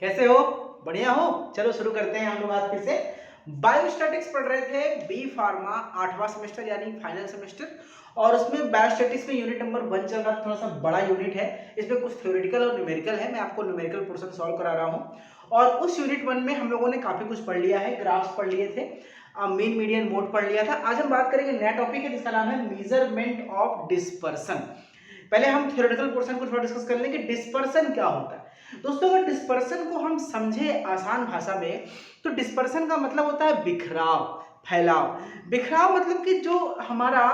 कैसे हो? बढ़िया हो? चलो शुरू करते हैं हम लोग आज फिर से। बायोस्टैटिक्स पढ़ रहे थे, बी फार्मा 8वां सेमेस्टर यानी फाइनल सेमेस्टर। और उसमें बायोस्टैटिक्स में यूनिट नंबर 1 चल रहा था, थोड़ा सा बड़ा यूनिट है। इसमें कुछ थ्योरेटिकल और न्यूमेरिकल है। मैं आपको न्यूमेरिकल पोर्शन सॉल्व करा रहा हूँ। और उस यूनिट 1 में हम लोगों ने काफी कुछ पढ़ लिया है, ग्राफ्स पढ़ लिए थे, मीन मीडियन मोड पढ़ लिया था। आज हम बात करेंगे नया टॉपिक है जिसका नाम है मेजरमेंट ऑफ डिस्पर्सन। पहले हम थ्योरेटिकल पोर्शन को थोड़ा डिस्कस कर लेंगे, डिस्पर्सन क्या होता है। दोस्तों अगर डिस्पर्सन को हम समझे आसान भाषा में तो डिस्पर्सन का मतलब होता है बिखराव, फैलाव। बिखराव मतलब कि जो हमारा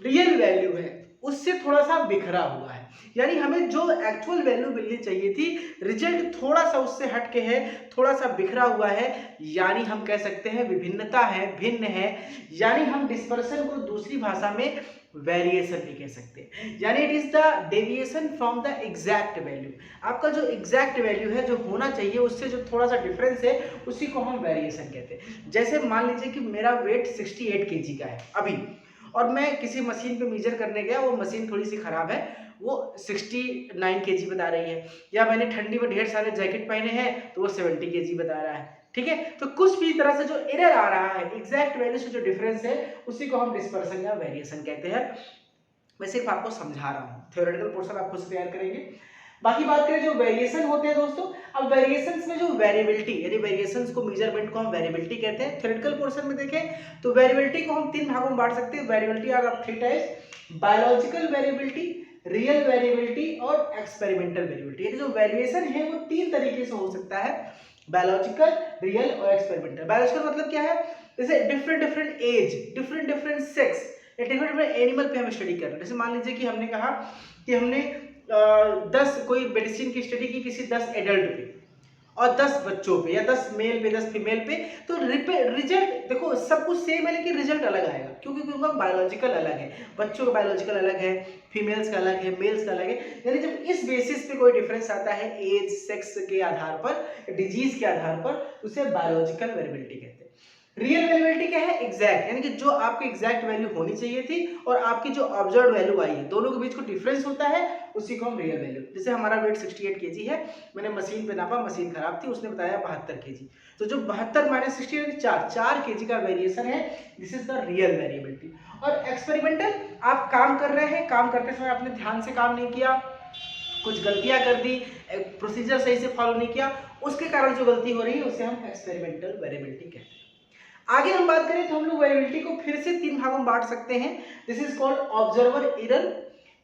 रियल वैल्यू है उससे थोड़ा सा बिखरा हुआ है, यानी हमें जो एक्चुअल वैल्यू मिलनी चाहिए थी रिजल्ट थोड़ा सा उससे हटके है, थोड़ा सा बिखरा हुआ है, यानी हम कह सकते हैं विभिन्नता है, भिन्न है। यानी हम डिस्पर्सन को दूसरी भाषा में वेरिएशन भी कह सकते हैं, यानी it is the deviation from the exact value. आपका जो एग्जैक्ट वैल्यू है, जो होना चाहिए उससे जो थोड़ा सा डिफरेंस है, उसी को हम वेरिएशन कहते हैं। जैसे मान लीजिए कि मेरा वेट 68 केजी का है अभी, और मैं किसी मशीन पे मेजर करने गया, वो मशीन थोड़ी सी खराब है, वो 69 केजी बता रही है। या मैंने ठंडी में ढेर सारे जैकेट पहने हैं तो वो 70 केजी बता रहा है। ठीक है, तो कुछ भी तरह से जो एरर आ रहा है, एग्जैक्ट वैल्यू से जो डिफरेंस है, उसी को हम डिस्पर्सन या वेरिएशन कहते हैं। मैं सिर्फ आपको समझा रहा हूँ, थ्योरेटिकल पोर्शन आप खुद से तैयार करेंगे। बाकी बात करें जो वेरिएशन होते हैं दोस्तों, अब वेरिएशंस में जो वेरिएबिलिटी, यानी वेरिएशंस को, मेजरमेंट को हम वेरिएबिलिटी कहते हैं। थ्योरेटिकल पोर्शन में देखें तो वेरिएबिलिटी को हम 3 भागों में बांट सकते हैं। Variability are of 3 types: biological variability, real variability और एक्सपेरिमेंटल वेरिएबिलिटी। यानी जो वेरिएशन है वो 3 तरीके से हो सकता है: बायोलॉजिकल, रियल और एक्सपेरिमेंटल। बायोलॉजिकल मतलब क्या है, जैसे डिफरेंट एज, डिफरेंट सेक्स या डिफरेंट एनिमल पे हम स्टडी कर रहे हैं। जैसे मान लीजिए कि हमने कहा कि हमने 10 कोई मेडिसिन की स्टडी की किसी 10 एडल्ट पे और 10 बच्चों पे, या 10 मेल पे 10 फीमेल पे, तो रिजल्ट देखो सब कुछ सेम है लेकिन रिजल्ट अलग आएगा। क्योंकि बायोलॉजिकल अलग है, बच्चों का बायोलॉजिकल अलग है, फीमेल्स का अलग है, मेल्स का अलग है। यानी जब इस बेसिस पे कोई डिफरेंस आता है एज, सेक्स के आधार पर, डिजीज के आधार पर, उसे बायोलॉजिकल वेरिएबिलिटी कहते हैं। रियल वेरिएबिलिटी क्या है, एग्जैक्ट, यानी कि जो आपकी एग्जैक्ट वैल्यू होनी चाहिए थी और आपकी जो ऑब्जर्व वैल्यू आई है, दोनों के बीच को डिफरेंस होता है, उसी को हम रियल वैल्यू। जैसे हमारा वेट 68 केजी है, मैंने मशीन पे नापा, मशीन खराब थी, उसने बताया 72 केजी, तो जो 72 माइनस 68 4 केजी का वेरिएशन है, this is the real variability. और एक्सपेरिमेंटल, आप काम कर रहे हैं, काम करते समय आपने ध्यान से काम नहीं किया, कुछ गलतियां कर दी, प्रोसीजर सही से फॉलो नहीं किया, उसके कारण जो गलती हो रही है उसे हम एक्सपेरिमेंटल वेरिएबिलिटी कहते हैं। आगे हम बात करें तो हम लोग वेरिएबिलिटी को फिर से 3 भागों में बांट सकते हैं। This is called observer error,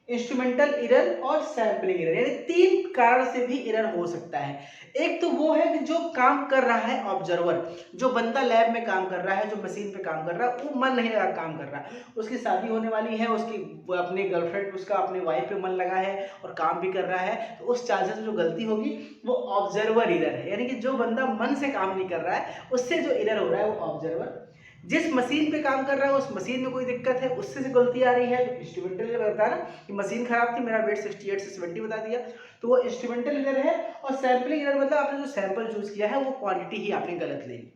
instrumental error और सैंपलिंग एरर। यानी 3 कारण से भी एरर हो सकता है। एक तो वो है कि जो काम कर रहा है ऑब्जर्वर, जो बंदा लैब में काम कर रहा है, जो मशीन पे काम कर रहा है, वो मन नहीं लगा काम कर रहा है, उसकी शादी होने वाली है, उसकी अपनी गर्लफ्रेंड, उसका अपनी वाइफ पे मन लगा है और काम भी कर रहा है, तो उस चांसेस में जो गलती होगी वो ऑब्जर्वर एरर है। यानी कि जो बंदा मन से काम नहीं कर रहा है उससे जो एरर हो रहा है वो ऑब्जर्वर। जिस मशीन पे काम कर रहा है उस मशीन में कोई दिक्कत है, उससे से गलती आ रही है, तो इंस्ट्रूमेंटल एरर बताया ना कि मशीन खराब थी, मेरा वेट 68 से 70 बता दिया, तो वो इंस्ट्रूमेंटल एरर है। और सैंपलिंग एरर मतलब आपने जो सैंपल चूज किया है वो क्वांटिटी ही आपने गलत ले ली।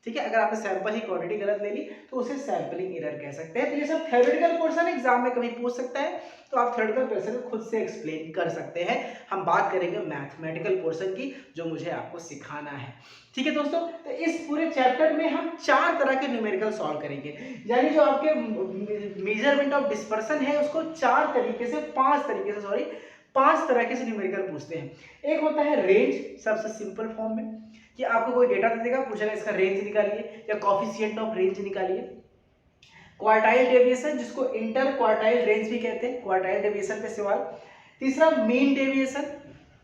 ठीक है, अगर आपने सैंपल ही क्वांटिटी गलत ले ली तो उसे सैंपलिंग एरर कह सकते हैं। तो ये सब थ्योरेटिकल पोर्शन एग्जाम में कभी पूछ सकता है, तो आप थ्योरेटिकल पोर्शन को खुद से एक्सप्लेन कर सकते हैं। हम बात करेंगे मैथमेटिकल पोर्शन की, जो मुझे आपको सिखाना है। ठीक है दोस्तों, तो इस पूरे चैप्टर में हम 4 तरह के न्यूमेरिकल सॉल्व करेंगे, यानी जो आपके मेजरमेंट ऑफ डिस्पर्सन है उसको 4 तरीके से, 5 तरीके से, सॉरी 5 तरह के से न्यूमेरिकल पूछते हैं। एक होता है रेंज, सबसे सिंपल फॉर्म में, कि आपको कोई डेटा दे देगा, पूछेगा इसका रेंज निकालिए या कोएफिशिएंट ऑफ रेंज निकालिए। क्वार्टाइल डेविएशन, जिसको इंटर क्वार्टाइल रेंज भी कहते हैं, क्वार्टाइल डेविएशन पे सवाल। तीसरा मीन डेविएशन,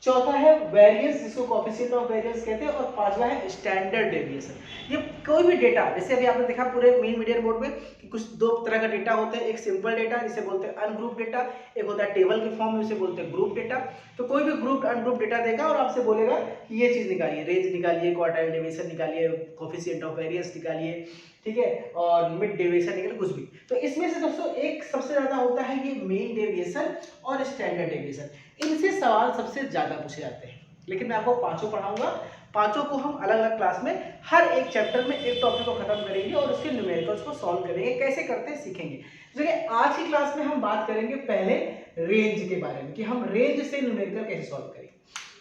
चौथा है वेरिएंस, जिसको कोएफिशिएंट ऑफ वेरिएंस कहते हैं, और पांचवा है स्टैंडर्ड डेविएशन। ये कोई भी डेटा, जैसे अभी आपने देखा पूरे मीन मीडियन बोर्ड में कि कुछ 2 तरह का डेटा होता है, एक सिंपल डेटा जिसे बोलते हैं अनग्रुप डेटा, एक होता है टेबल के फॉर्म में, उसे बोलते हैं ग्रुप डेटा। तो कोई भी ग्रुप अनग्रुप डेटा देगा और आपसे बोलेगा कि ये चीज निकालिए, रेंज निकालिए, क्वार्टाइल डेविएशन निकालिए, कोएफिशिएंट ऑफ वेरिएंस निकालिए, ठीक है, और मिड डेविएशन निकालिए, कुछ भी। तो इसमें से दोस्तों एक सबसे ज्यादा होता है ये मीन डेविएशन और स्टैंडर्ड डेविएशन। इनसे सवाल सबसे ज्यादा पूछे जाते हैं, लेकिन मैं आपको पांचों पढ़ाऊंगा। पांचों को हम अलग अलग क्लास में हर एक चैप्टर में एक टॉपिक को खत्म करेंगे और उसके न्यूमेरिकल्स को सॉल्व करेंगे, कैसे करते हैं सीखेंगे। देखिए आज की क्लास में हम बात करेंगे पहले रेंज के बारे में, कि हम रेंज से न्यूमेरिकल कैसे सॉल्व करेंगे।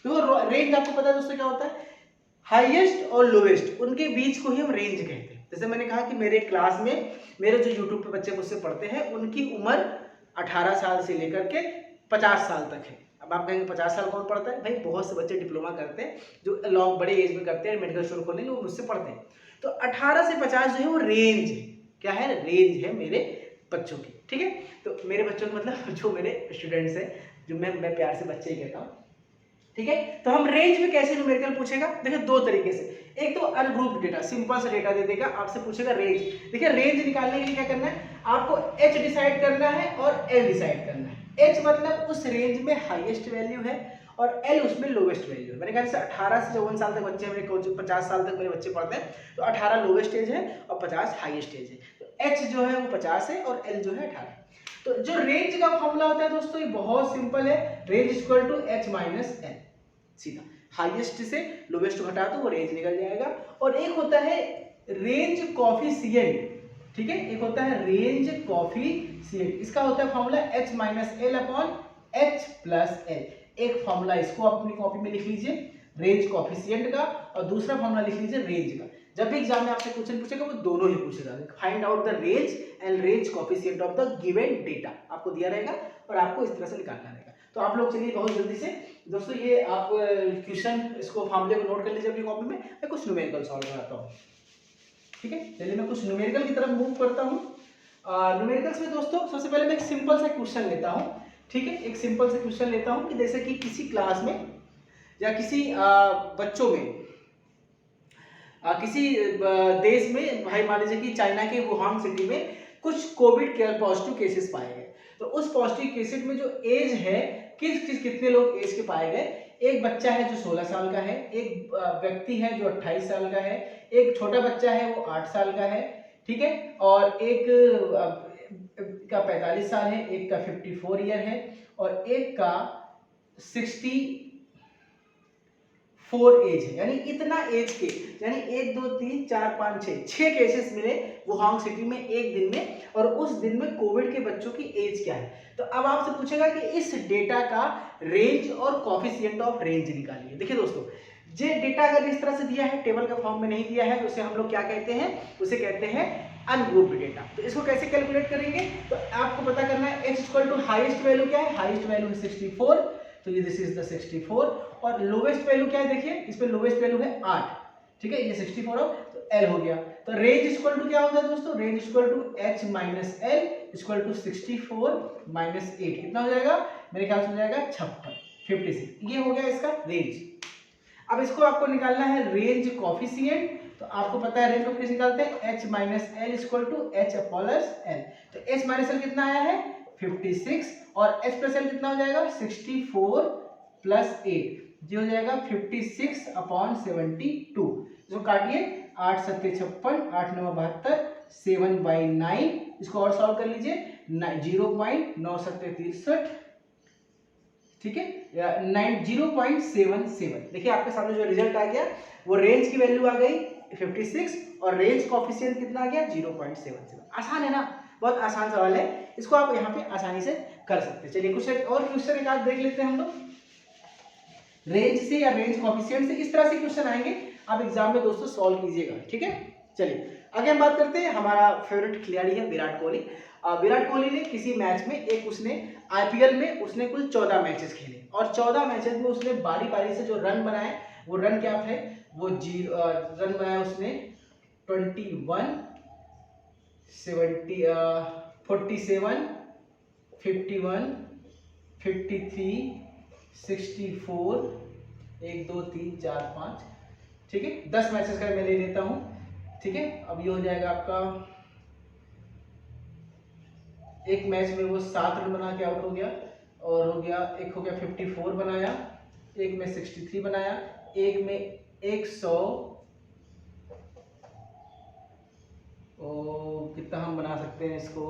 देखो रेंज आपको पता है दोस्तों क्या होता है, हाईएस्ट और लोवेस्ट उनके बीच को ही हम रेंज कहते हैं। जैसे मैंने कहा कि मेरे क्लास में मेरे जो यूट्यूब पे बच्चे मुझसे पढ़ते हैं उनकी उम्र 18 साल से लेकर के 50 साल तक है। अब आप कहेंगे 50 साल कौन पढ़ता है, भाई बहुत से बच्चे डिप्लोमा करते हैं जो लॉन्ग बड़े एज में करते हैं, मेडिकल स्टोर खोलेंगे वो मुझसे पढ़ते हैं। तो 18 से 50 जो है वो रेंज है, क्या है, रेंज है मेरे बच्चों की, ठीक है। तो मेरे बच्चों का मतलब जो मेरे स्टूडेंट्स हैं, जो मैं प्यार से बच्चे ही कहता हूँ, ठीक है। तो हम रेंज में कैसे न्यूमेरिकल पूछेगा, देखिए दो तरीके से, एक तो अनग्रुप्ड डेटा, सिंपल सा डेटा दे देगा, आपसे पूछेगा रेंज। देखिए रेंज निकालने के लिए क्या करना है, आपको एच डिसाइड करना है और एल डिसाइड करना है। एच मतलब उस रेंज में हाईएस्ट वैल्यू है और एल उसमें लोवेस्ट वैल्यू है। मैंने कहा जैसे 18 से 54 साल तक बच्चे मेरे 50 साल तक मेरे बच्चे पढ़ते हैं, तो 18 लोवेस्ट एज है और 50 हाईएस्ट एज है। तो एच जो है वो 50 है और एल जो है 18। तो जो रेंज का फॉर्मूला होता है दोस्तों ये बहुत सिंपल है, range equal to H minus L, सीधा हाईएस्ट से लोवेस्ट घटा दो वो रेंज निकल जाएगा। और एक होता है रेंज कॉफिशिएंट, ठीक है, एक होता है रेंज कॉफिशिएंट, इसका होता है formula H minus L upon H plus L. एक फॉर्मूला इसको अपनी कॉपी में लिख लीजिए रेंज कॉफिशिएंट का, और दूसरा फॉर्मूला लिख लीजिए रेंज का। जब भी एग्जाम में आपसे क्वेश्चन पूछेगा वो दोनों ही पूछेगा, find out the range and range coefficient of the given data, आपको दिया रहेगा और आपको इस तरह से निकालना रहेगा। तो आप लोग चलिए बहुत जल्दी से दोस्तों ये आप क्वेश्चन इसको फॉर्मूले को नोट कर लीजिए अपनी कॉपी में, मैं कुछ न्यूमेरिकल सॉल्व कराता हूँ, ठीक है। चलिए मैं कुछ न्यूमेरिकल की तरफ मूव करता हूँ। न्यूमेरिकल्स में दोस्तों सबसे पहले मैं एक सिंपल सा क्वेश्चन लेता हूँ, ठीक है, एक सिंपल सा क्वेश्चन लेता हूँ कि जैसे कि किसी क्लास में या किसी बच्चों में किसी देश में, भाई मान लीजिए कि चाइना के वुहान सिटी में कुछ कोविड पॉजिटिव केसेस पाए गए। तो उस पॉजिटिव केसेस में जो एज है, कितने लोग एज के पाए गए, एक बच्चा है जो 16 साल का है, एक व्यक्ति है जो 28 साल का है, एक छोटा बच्चा है वो 8 साल का है, ठीक है, और एक का 45 साल है, एक का 54 ईयर है और एक का 64 एज है। यानी इतना एज के, यानी 1 2 3 4 5 6 केसेस मिले वुहान सिटी में एक दिन में, और उस दिन में कोविड के बच्चों की एज क्या है। तो अब आपसे पूछेगा कि इस डेटा का रेंज और कॉफिशिएंट ऑफ रेंज निकालिए। देखिए दोस्तों, ये डेटा अगर इस तरह से दिया है, टेबल का फॉर्म में नहीं दिया है, तो उसे हम लोग क्या कहते हैं, उसे कहते हैं अनग्रुप्ड डेटा। तो इसको कैसे कैलकुलेट करेंगे, तो आपको पता करना है H equal to highest value क्या है, हाईएस्ट वैल्यू है 64, तो ये दिस इज द 64, और लोवेस्ट वैल्यू क्या है, देखिए इस पे लोवेस्ट वैल्यू है 8, ठीक है, ये 64 हो तो एल हो गया। तो रेंज इक्वल टू क्या होता है दोस्तों, range equal to H minus L equal to 64 minus 8, कितना हो जाएगा, मेरे ख्याल से हो जाएगा 56, ये हो गया इसका रेंज। अब इसको आपको निकालना है रेंज कॉफिशिएंट, तो आपको पता है रेंज को कैसे निकालते हैं, H minus L equal to H plus L. तो एच माइनस एल कितना आया है 56 और एच प्लस एल कितना हो जाएगा 64 प्लस 8, जो हो जाएगा 56 अपॉन 72। इसको काटिए, 8 7 56, 8 9 72, 7/9, इसको और सॉल्व कर लीजिए, 0.9763, ठीक है, 0.77। देखिए आपके सामने जो रिजल्ट आ गया वो रेंज की वैल्यू आ गई 56 और रेंज कॉफिशिएंट कितना आ गया 0.77। आसान है ना, बहुत आसान सवाल है, इसको आप यहाँ पे आसानी से कर सकते हैं। चलिए कुछ और क्वेश्चन एक आध देख लेते हैं हम लोग, रेंज से या रेंज कॉफिशिएंट से, इस तरह से क्वेश्चन आएंगे, आप एग्जाम में दोस्तों सॉल्व कीजिएगा, ठीक है। चलिए आगे हम बात करते हैं, हमारा फेवरेट खिलाड़ी है विराट कोहली। विराट कोहली ने किसी मैच में उसने आईपीएल में उसने कुल 14 मैचेस खेले और 14 मैचेस में उसने बारी बारी से जो रन बनाए वो रन क्या थे, वो रन बनाया उसने 21 70 47 51 53 64 1 2 3 4 5, ठीक है, 10 मैचेस का मैं ले लेता हूं, ठीक है। अब ये हो जाएगा आपका, एक मैच में वो 7 रन बना के आउट हो गया, और हो गया एक हो गया 54 बनाया, एक में 63 बनाया, एक में 100 कितना हम बना सकते हैं इसको,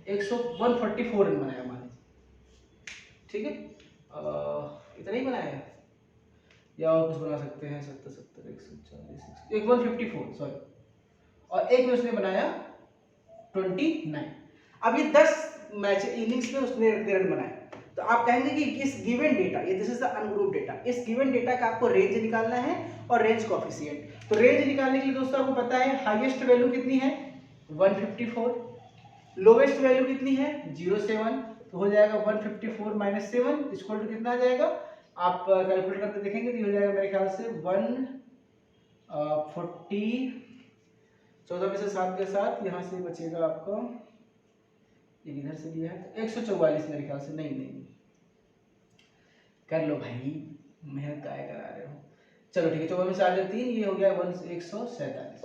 144 रन बनाया मान, ठीक है, इतना ही बनाया है या और कुछ बना सकते हैं, 70 70 140 154 सॉरी, और एक में उसने बनाया 29। अब ये 10 मैच इनिंग्स में उसने रन बनाए, तो आप कहेंगे कि इस गिवन डेटा, ये this is the ungroup data, इस गिवन डेटा का आपको रेंज निकालना है और रेंज कोएफिशिएंट। तो रेंज निकालने के लिए दोस्तों आपको पता है हाईएस्ट वैल्यू कितनी है 154, लोवेस्ट वैल्यू कितनी है 07, तो हो जाएगा 154 माइनस 7 इक्वल टू कितना आ जाएगा, आप कैलकुलेट करके देखेंगे तो हो जाएगा मेरे ख्याल से 140, 14 में से 7 के साथ यहाँ से बचेगा आपको, इधर से दिया है तो 144 मेरे ख्याल से, नहीं कर लो भाई, मेहनत काय करा रहे हो। चलो ठीक है, 14 में से 8 3, ये हो गया 147,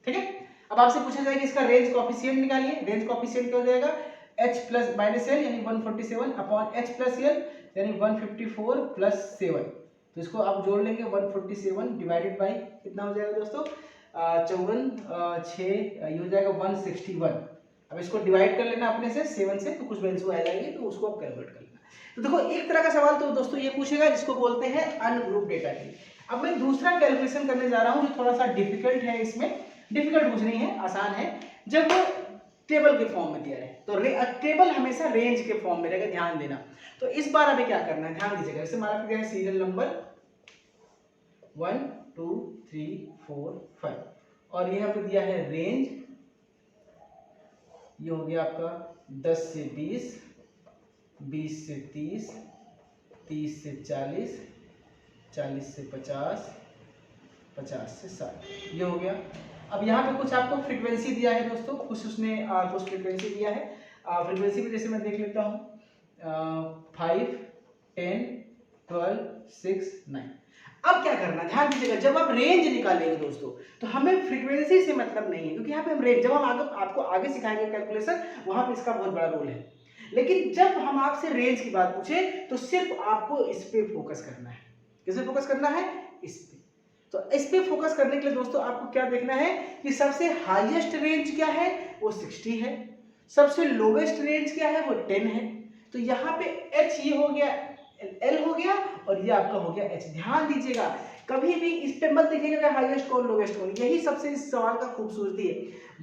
ठीक है। अब आपसे पूछा जाएगा इसका रेंज कोएफिशिएंट निकालिए। रेंज कोएफिशिएंट क्या हो जाएगा h प्लस माइनस एल यानी 147 अपॉन h प्लस एल यानी 154 प्लस 7, तो इसको आप जोड़ लेंगे 147 डिवाइडेड बाई कितना हो जाएगा दोस्तों 54 6, ये हो जाएगा 161। अब इसको डिवाइड कर लेना अपने से 7 से, तो कुछ वैल्यू आ जाएगी, तो उसको आप कैलकुलेट कर लेना। तो देखो एक तरह का सवाल तो दोस्तों ये पूछेगा जिसको बोलते हैं अनग्रुप डेटा की। अब मैं दूसरा कैलकुलेशन करने जा रहा हूँ जो थोड़ा सा डिफिकल्ट है, इसमें डिफिकल्ट कुछ नहीं है, आसान है। जब टेबल के फॉर्म में दिया है तो टेबल हमेशा रेंज के फॉर्म में रहेगा, ध्यान देना। तो इस बार हमें क्या करना है, ध्यान दीजिएगा। जैसे हमारा दिया है सीरियल नंबर 1 2 3 4 5 और यहाँ पे दिया है रेंज, ये हो गया आपका 10 से 20, 20 से 30, 30 से 40, 40 से 50, 50 से 60, ये हो गया। अब यहाँ पे कुछ आपको फ्रीक्वेंसी दिया है दोस्तों, कुछ उसने कुछ फ्रीक्वेंसी दिया है। फ्रीक्वेंसी में जैसे मैं देख लेता हूँ 5 10 12 6 9। अब क्या करना, ध्यान दीजिएगा, जब आप रेंज निकालेंगे दोस्तों तो हमें फ्रीक्वेंसी से मतलब नहीं है, क्योंकि यहाँ पे हम रेंज, जब हम आपको आगे सिखाएंगे कैलकुलेशन, वहां पे इसका बहुत बड़ा रोल है। लेकिन जब हम आपसे रेंज की बात पूछे तो सिर्फ आपको इस पे फोकस करना है। किस पे फोकस करना है, इस पे। तो इस पे फोकस करने के लिए दोस्तों आपको क्या देखना है कि सबसे हाईएस्ट रेंज क्या है वो 60 है, सबसे लोवेस्ट रेंज क्या है वो 10 है। तो यहाँ पे h ये हो गया, l हो गया और ये आपका हो गया h। ध्यान दीजिएगा, कभी भी इस पे मत देखिएगा हाईएस्ट कौन लोवेस्ट कौन, यही सबसे इस सवाल का खूबसूरती है।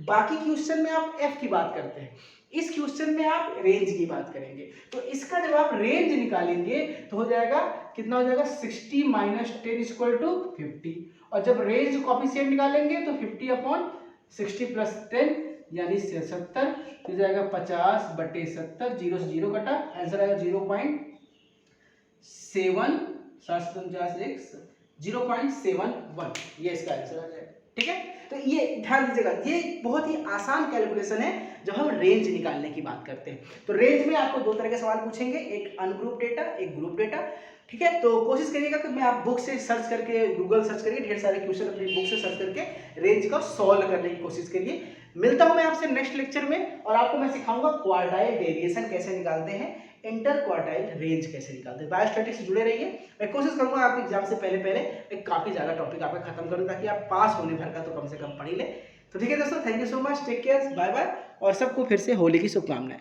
बाकी क्वेश्चन में आप f की बात करते हैं, इस क्वेश्चन में आप रेंज की बात करेंगे। तो इसका जब आप रेंज निकालेंगे तो हो जाएगा कितना, हो जाएगा 60 माइनस 10 इक्वल टू 50, और जब रेंज कोएफिशिएंट निकालेंगे तो 50 अपॉन 60 प्लस 10 यानी 70, हो जाएगा 50 बटे 70, 0 से 0 कटा, आंसर आएगा 0.7, 0.71, ये इसका आंसर आ जाएगा, ठीक है। तो ये ध्यान दीजिएगा, ये बहुत ही आसान कैलकुलेशन है जब हम रेंज निकालने की बात करते हैं। तो रेंज में आपको दो तरह के सवाल पूछेंगे, एक अनग्रुप डेटा, एक ग्रुप डेटा, ठीक है। तो कोशिश करिएगा कि मैं आप बुक से सर्च करके, गूगल सर्च करके ढेर सारे क्वेश्चन अपनी बुक से सर्च करके रेंज का सॉल्व करने की कोशिश करिए। मिलता हूं मैं आपसे नेक्स्ट लेक्चर में, और आपको मैं सिखाऊंगा क्वार्टाइल डेविएशन कैसे निकालते हैं, इंटर क्वार्टाइल रेंज कैसे निकालते हैं। बायोस्टैटिक्स से जुड़े रहिए, मैं कोशिश करूंगा आपके एग्जाम से पहले एक काफी ज्यादा टॉपिक आपका खत्म करूं, ताकि आप पास होने भर का तो कम से कम पढ़ ही ले। तो ठीक है दोस्तों, thank you so much, take care, bye bye, और सबको फिर से होली की शुभकामनाएं।